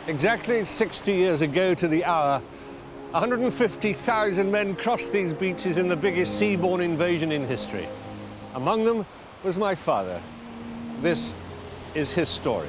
Exactly 60 years ago to the hour, 150,000 men crossed these beaches in the biggest seaborne invasion in history. Among them was my father. This is his story.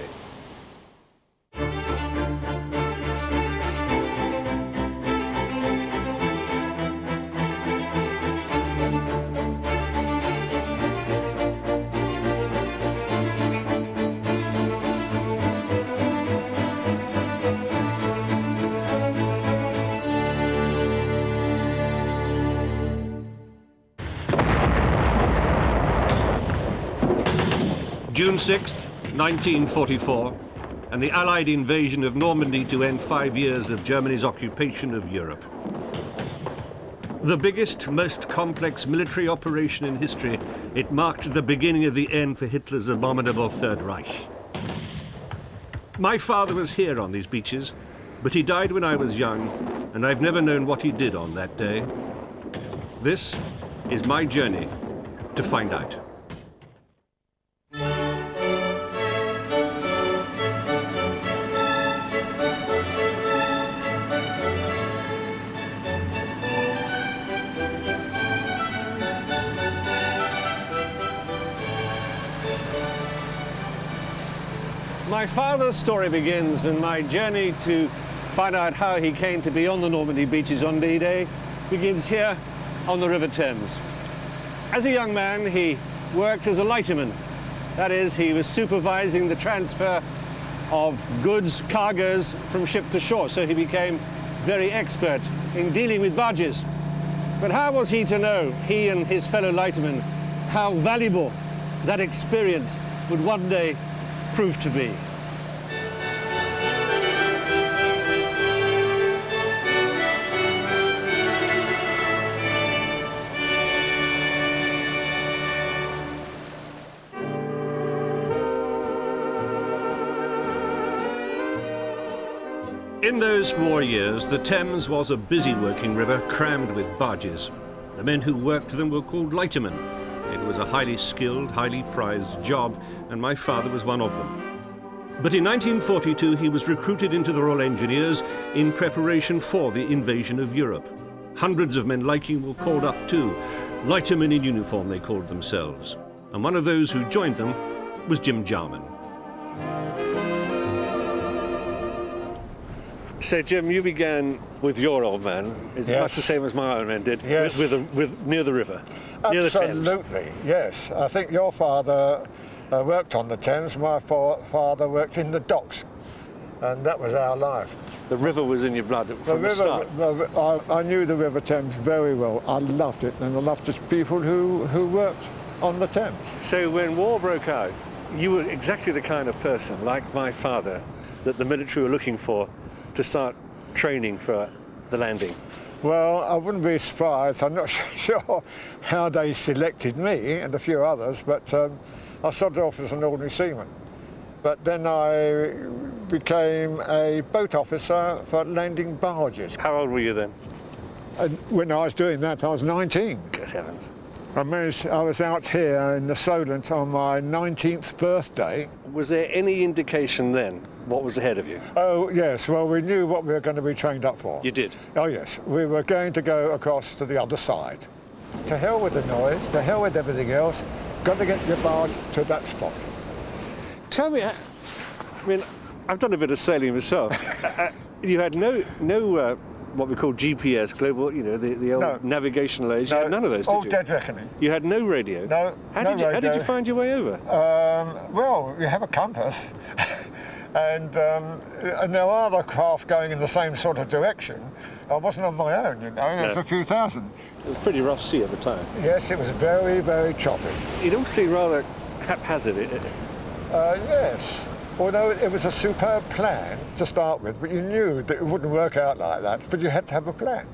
June 6th, 1944, and the Allied invasion of Normandy to end 5 years of Germany's occupation of Europe. The biggest, most complex military operation in history, it marked the beginning of the end for Hitler's abominable Third Reich. My father was here on these beaches, but he died when I was young, and I've never known what he did on that day. This is my journey to find out. My father's story begins, and my journey to find out how he came to be on the Normandy beaches on D-Day begins here on the River Thames. As a young man, he worked as a lighterman. That is, he was supervising the transfer of goods, cargoes from ship to shore, so he became very expert in dealing with barges. But how was he to know, he and his fellow lightermen, how valuable that experience would one day prove to be? In those war years, the Thames was a busy working river crammed with barges. The men who worked them were called lightermen. It was a highly skilled, highly prized job, and my father was one of them. But in 1942, he was recruited into the Royal Engineers in preparation for the invasion of Europe. Hundreds of men like him were called up too. Lightermen in uniform, they called themselves. And one of those who joined them was Jim Jarman. So, Jim, you began with your old man, Yes. much the same as my old man did, Yes. near the river, near the Thames. Absolutely, yes. I think your father worked on the Thames, my father worked in the docks, and that was our life. The river was in your blood from the start. I knew the River Thames very well. I loved it, and I loved the people who worked on the Thames. So when war broke out, you were exactly the kind of person, like my father, that the military were looking for to start training for the landing. Well, I wouldn't be surprised. I'm not sure how they selected me and a few others, but I started off as an ordinary seaman. But then I became a boat officer for landing barges. How old were you then? And when I was doing that, I was 19. Good heavens. I was out here in the Solent on my 19th birthday. Was there any indication then what was ahead of you? Oh, yes. Well, we knew what we were going to be trained up for. You did? Oh, yes. We were going to go across to the other side. To hell with the noise, to hell with everything else, got to get your barge to that spot. Tell me, I mean, I've done a bit of sailing myself. You had no what we call GPS, global, you know, the old navigational age. You had none of those, did all you? dead reckoning. You had no radio? No, How did you find your way over? Well, you have a compass. And there are other craft going in the same sort of direction. I wasn't on my own, you know, there was a few thousand. It was pretty rough sea at the time. Yes, it was very, very choppy. It all seemed rather haphazard. Yes, although it was a superb plan to start with, but you knew that it wouldn't work out like that, but you had to have a plan.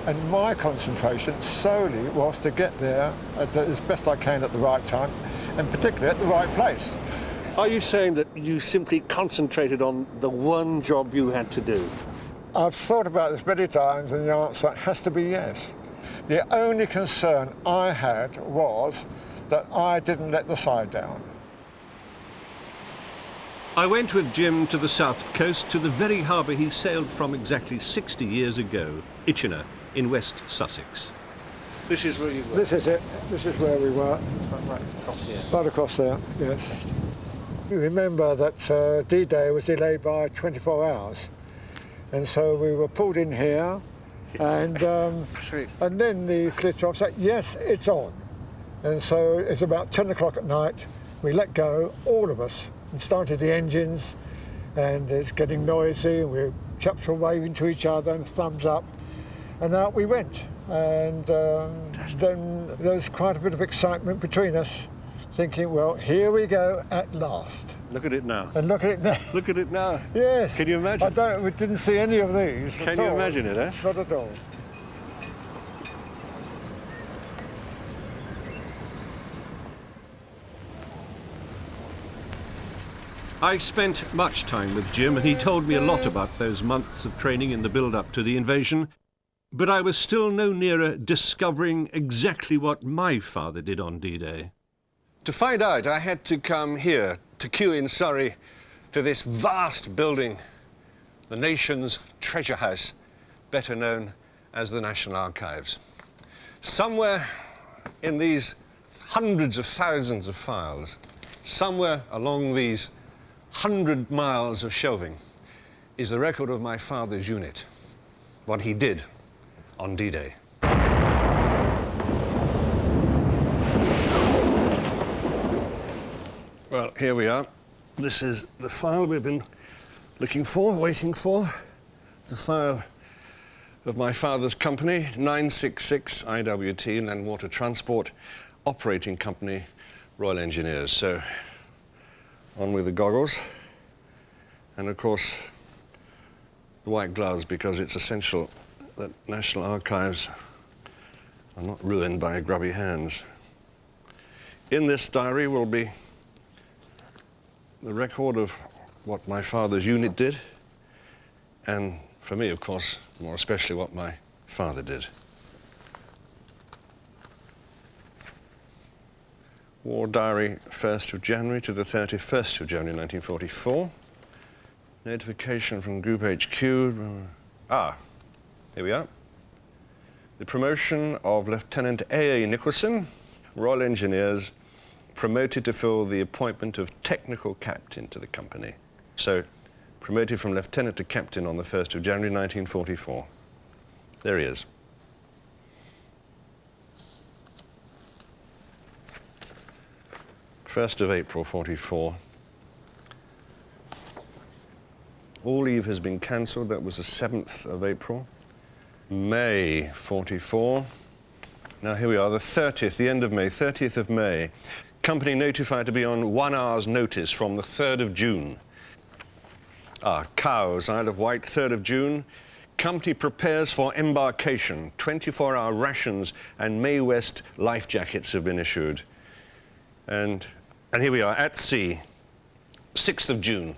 And my concentration solely was to get there as best I can at the right time, and particularly at the right place. Are you saying that you simply concentrated on the one job you had to do? I've thought about this many times, and the answer has to be yes. The only concern I had was that I didn't let the side down. I went with Jim to the south coast, to the very harbour he sailed from exactly 60 years ago, Juno, in West Sussex. This is where you were? This is it. This is where we were. Right across here. Right across there, yes. You remember that D-Day was delayed by 24 hours. And so we were pulled in here, and then the flitter off said, yes, it's on. And so it's about 10 o'clock at night. We let go, all of us, and started the engines, and it's getting noisy, and we chaps were waving to each other and thumbs up, and out we went. And then there was quite a bit of excitement between us, thinking, well, here we go at last. Look at it now. And look at it now. Look at it now. Yes. Can you imagine? We didn't see any of these. Can you imagine it, eh? Not at all. I spent much time with Jim, and he told me a lot about those months of training in the build-up to the invasion, but I was still no nearer discovering exactly what my father did on D-Day. To find out, I had to come here, to Kew in Surrey, to this vast building, the nation's treasure house, better known as the National Archives. Somewhere in these hundreds of thousands of files, somewhere along these 100 miles of shelving, is the record of my father's unit, what he did on D-Day. Well, here we are. This is the file we've been looking for, waiting for. The file of my father's company, 966 IWT, Land Water Transport Operating Company, Royal Engineers. So, on with the goggles. And of course, the white gloves, because it's essential that National Archives are not ruined by grubby hands. In this diary will be the record of what my father's unit did, and for me, of course, more especially what my father did. War Diary, 1st of January to the 31st of January 1944. Notification from Group HQ. Here we are. The promotion of Lieutenant A.A. Nicholson, Royal Engineers, promoted to fill the appointment of technical captain to the company. So, promoted from lieutenant to captain on the 1st of January 1944. There he is. First of April 44. All leave has been cancelled. That was the 7th of April. May 44. Now here we are, the 30th, the end of May, 30th of May. Company notified to be on 1 hour's notice from the 3rd of June. Cowes, Isle of Wight, 3rd of June. Company prepares for embarkation. 24-hour rations and May West life jackets have been issued. And here we are, at sea, 6th of June,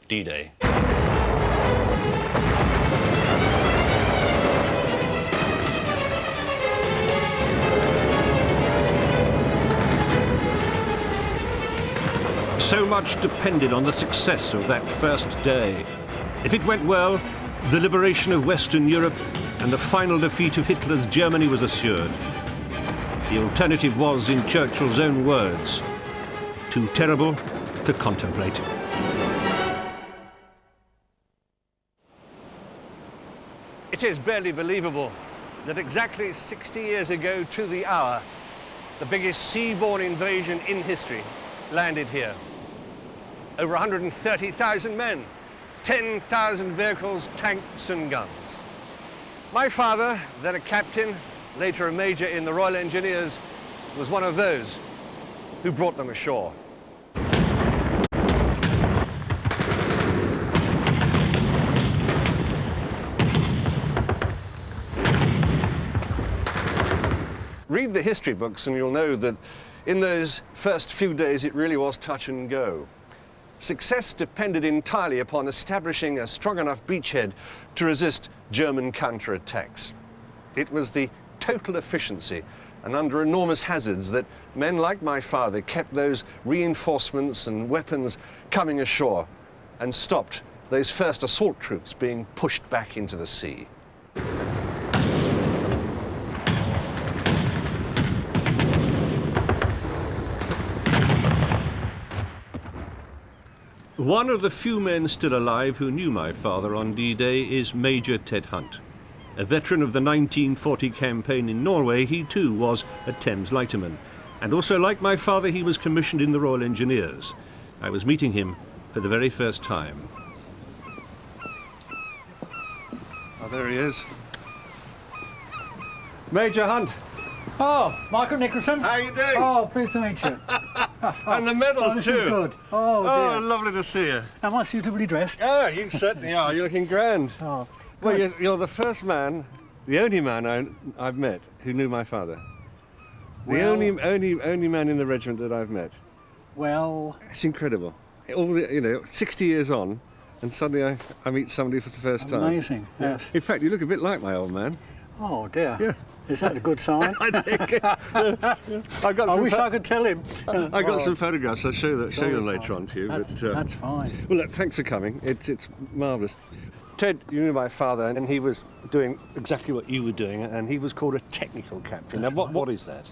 D-Day. So much depended on the success of that first day. If it went well, the liberation of Western Europe and the final defeat of Hitler's Germany was assured. The alternative was, in Churchill's own words, too terrible to contemplate. It is barely believable that exactly 60 years ago to the hour, the biggest seaborne invasion in history landed here. Over 130,000 men, 10,000 vehicles, tanks and guns. My father, then a captain, later a major in the Royal Engineers, was one of those who brought them ashore. Read the history books and you'll know that in those first few days it really was touch and go. Success depended entirely upon establishing a strong enough beachhead to resist German counterattacks. It was the total efficiency and under enormous hazards that men like my father kept those reinforcements and weapons coming ashore and stopped those first assault troops being pushed back into the sea. One of the few men still alive who knew my father on D-Day is Major Ted Hunt. A veteran of the 1940 campaign in Norway, he too was a Thames lighterman. And also, like my father, he was commissioned in the Royal Engineers. I was meeting him for the very first time. Oh, there he is. Major Hunt. Oh, Michael Nicholson. How you doing? Oh, pleased to meet you. And the medals this too. Is good. Oh, dear. Lovely to see you. Am I suitably dressed? Oh, you certainly are. You're looking grand. Oh, well, you're the first man, the only man I've met who knew my father. The only man in the regiment that I've met. Well, It's incredible. 60 years on, and suddenly I meet somebody for the first time. amazing. Yes. In fact, you look a bit like my old man. Oh dear. Yeah. Is that a good sign? I think. I wish I could tell him. I got some photographs. I'll show them Sorry, later on to you. That's fine. Well, look, thanks for coming. It's marvellous. Ted, you knew my father, and he was doing exactly what you were doing, and he was called a technical captain. That's Now, right. what is that?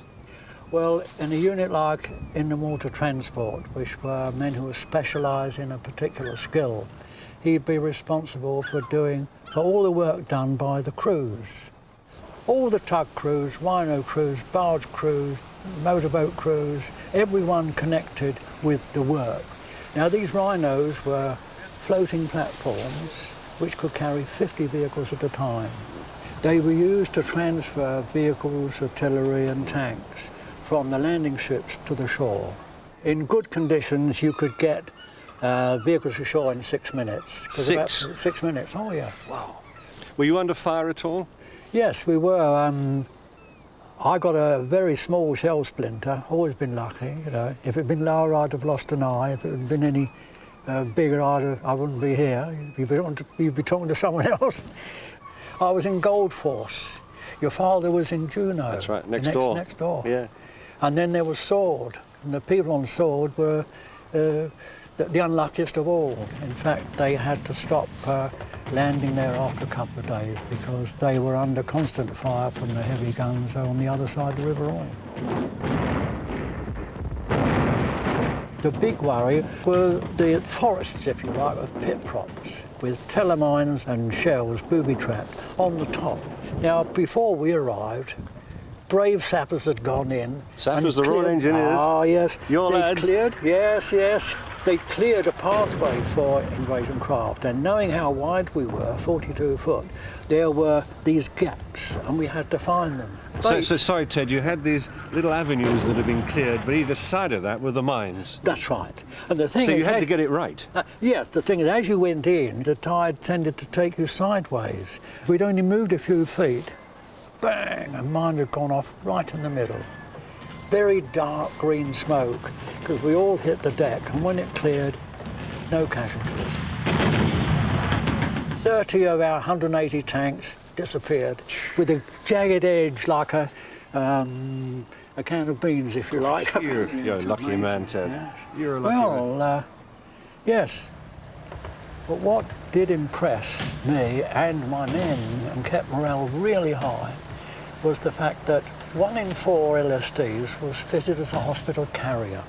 Well, in a unit like in the water transport, which were men who were specialised in a particular skill, he'd be responsible for all the work done by the crews. All the tug crews, rhino crews, barge crews, motorboat crews, everyone connected with the work. Now these rhinos were floating platforms which could carry 50 vehicles at a time. They were used to transfer vehicles, artillery and tanks from the landing ships to the shore. In good conditions you could get vehicles ashore in 6 minutes. 6 minutes, oh yeah. Wow. Were you under fire at all? Yes, we were. I got a very small shell splinter, always been lucky, you know. If it had been lower, I'd have lost an eye. If it had been any bigger, I wouldn't be here. You'd be talking to someone else. I was in Gold Force. Your father was in Juno. That's right, next door. Next door. Yeah. And then there was Sword, and the people on Sword were the unluckiest of all. In fact, they had to stop landing there after a couple of days because they were under constant fire from the heavy guns on the other side of the River Orme. The big worry were the forests, if you like, of pit props with telemines and shells booby-trapped on the top. Now, before we arrived, brave sappers had gone in. Sappers, the Royal Engineers. Oh, yes. Your they lads. Cleared, yes. They cleared a pathway for invasion craft, and knowing how wide we were, 42 foot, there were these gaps, and we had to find them. So sorry, Ted, you had these little avenues that had been cleared, but either side of that were the mines. That's right. And the thing So is, you had to get it right. Yes, the thing is, as you went in, the tide tended to take you sideways. If we'd only moved a few feet, bang, and mine had gone off right in the middle. Very dark green smoke, because we all hit the deck, and when it cleared, no casualties. 30 of our 180 tanks disappeared, with a jagged edge like a can of beans, if you like. You're a lucky amazing. Man, Ted. Yes. You're a lucky man. Well, yes. But what did impress me and my men and kept morale really high was the fact that 1 in 4 LSDs was fitted as a hospital carrier.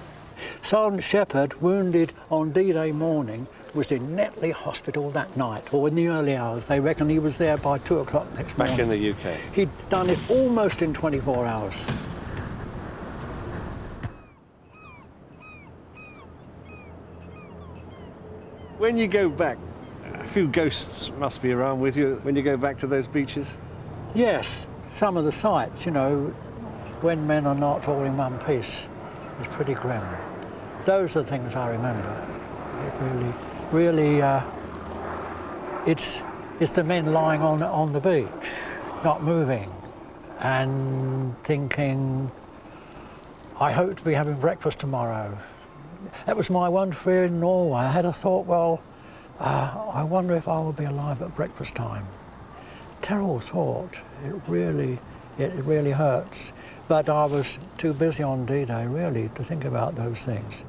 Sergeant Shepherd, wounded on D-Day morning, was in Netley Hospital that night, or in the early hours. They reckon he was there by 2 o'clock next morning. Back in the UK. He'd done it almost in 24 hours. When you go back, a few ghosts must be around with you when you go back to those beaches? Yes, some of the sights, you know, when men are not all in one piece, is pretty grim. Those are the things I remember. It really, it's the men lying on the beach, not moving, and thinking, I hope to be having breakfast tomorrow. That was my one fear in Norway. I had a thought, well, I wonder if I will be alive at breakfast time. Terrible thought. It really hurts. But I was too busy on D-Day, really, to think about those things.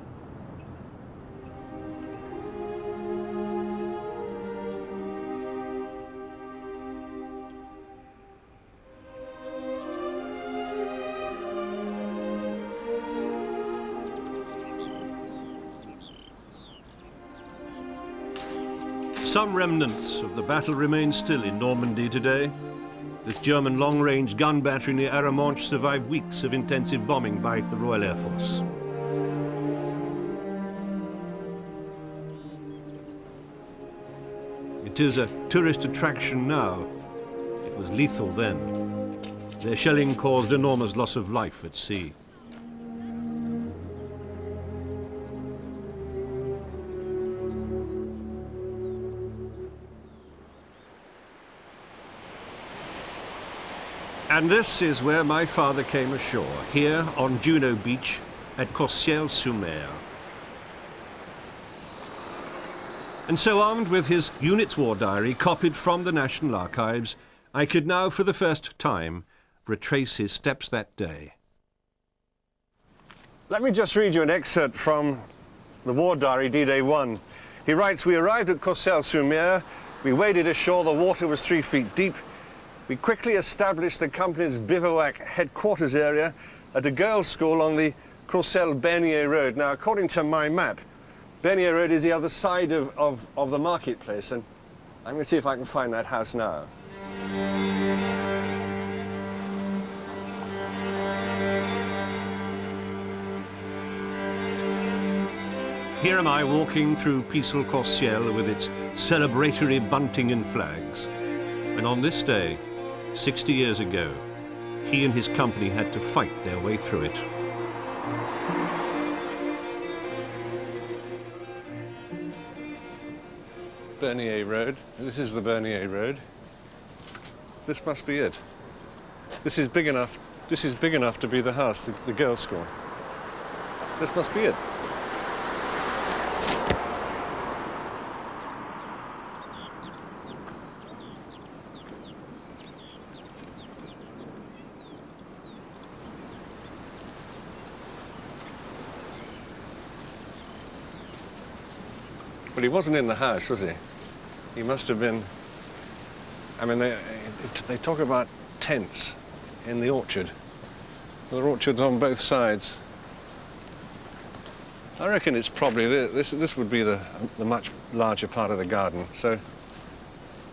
Some remnants of the battle remain still in Normandy today. This German long-range gun battery near Arromanches survived weeks of intensive bombing by the Royal Air Force. It is a tourist attraction now. It was lethal then. Their shelling caused enormous loss of life at sea. And this is where my father came ashore, here on Juno Beach at Courcelles-sur-Mer. And so, armed with his unit's war diary, copied from the National Archives, I could now, for the first time, retrace his steps that day. Let me just read you an excerpt from the war diary, D-Day 1. He writes, "We arrived at Courcelles-sur-Mer. We waded ashore. The water was 3 feet deep. We quickly established the company's bivouac headquarters area at a girls' school on the Courcelles-Bernier Road." Now, according to my map, Bernier Road is the other side of the marketplace, and I'm going to see if I can find that house now. Here am I walking through peaceful Courcelles with its celebratory bunting and flags. And on this day, 60 years ago, he and his company had to fight their way through it. Bernier Road. This is the Bernier Road. This must be it. This is big enough. This is big enough to be the house, the girls' school. This must be it. But he wasn't in the house, was he? He must have been... I mean, they talk about tents in the orchard. There are orchards on both sides. I reckon it's probably... This would be the much larger part of the garden. So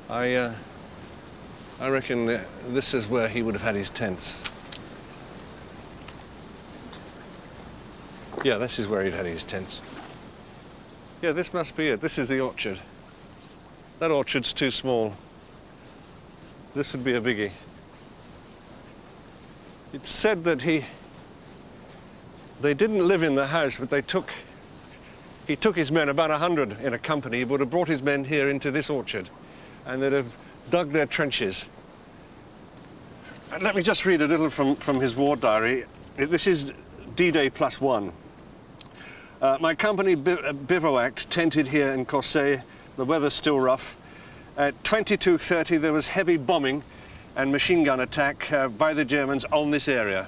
I reckon this is where he would have had his tents. Yeah, this is where he'd had his tents. Yeah, this must be it. This is the orchard. That orchard's too small. This would be a biggie. It's said that they didn't live in the house, but he took his men, about 100 in a company. He would have brought his men here into this orchard, and they'd have dug their trenches. And let me just read a little from his war diary. This is D-Day +1. My company bivouacked, tented here in Courcelles. The weather's still rough. At 22:30 there was heavy bombing and machine gun attack by the Germans on this area.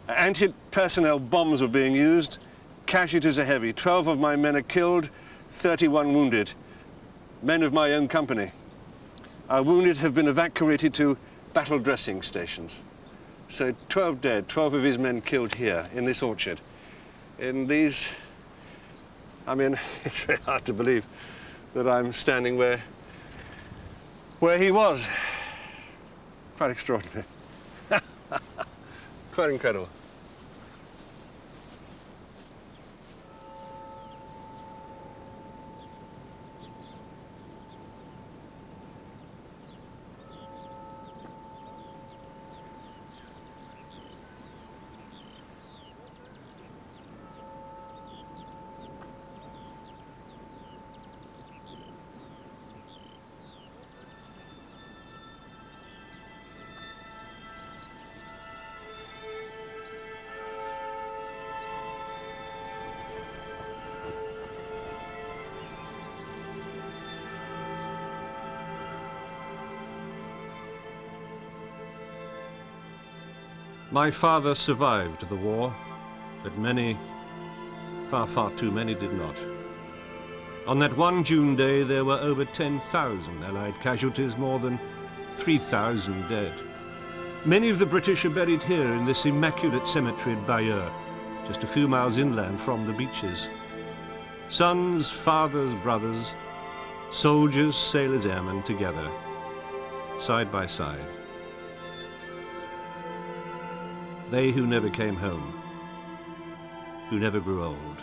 Anti-personnel bombs were being used. Casualties are heavy. 12 of my men are killed, 31 wounded. Men of my own company. Our wounded have been evacuated to battle dressing stations. So 12 dead, 12 of his men killed here in this orchard. In these, I mean, it's very hard to believe that I'm standing where he was. Quite extraordinary. Quite incredible. My father survived the war, but many, far, far too many did not. On that one June day, there were over 10,000 Allied casualties, more than 3,000 dead. Many of the British are buried here in this immaculate cemetery at Bayeux, just a few miles inland from the beaches. Sons, fathers, brothers, soldiers, sailors, airmen together, side by side. They who never came home, who never grew old.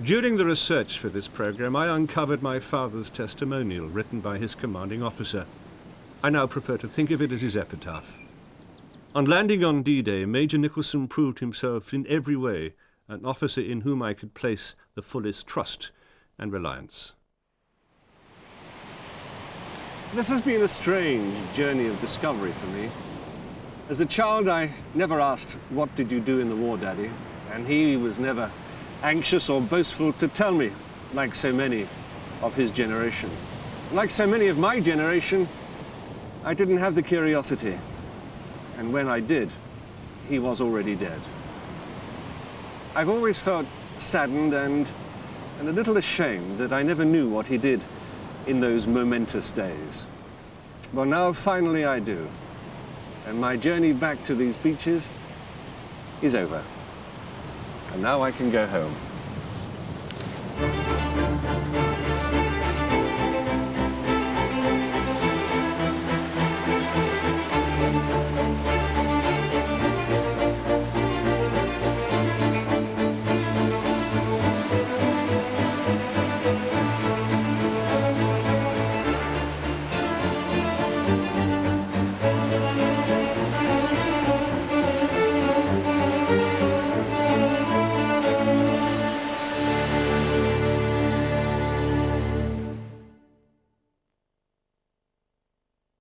During the research for this program, I uncovered my father's testimonial written by his commanding officer. I now prefer to think of it as his epitaph. On landing on D-Day, Major Nicholson proved himself in every way an officer in whom I could place the fullest trust and reliance. This has been a strange journey of discovery for me. As a child, I never asked, "What did you do in the war, Daddy?" And he was never anxious or boastful to tell me, like so many of his generation. Like so many of my generation, I didn't have the curiosity. And when I did, he was already dead. I've always felt saddened and a little ashamed that I never knew what he did in those momentous days. Well, now finally I do. And my journey back to these beaches is over. And now I can go home.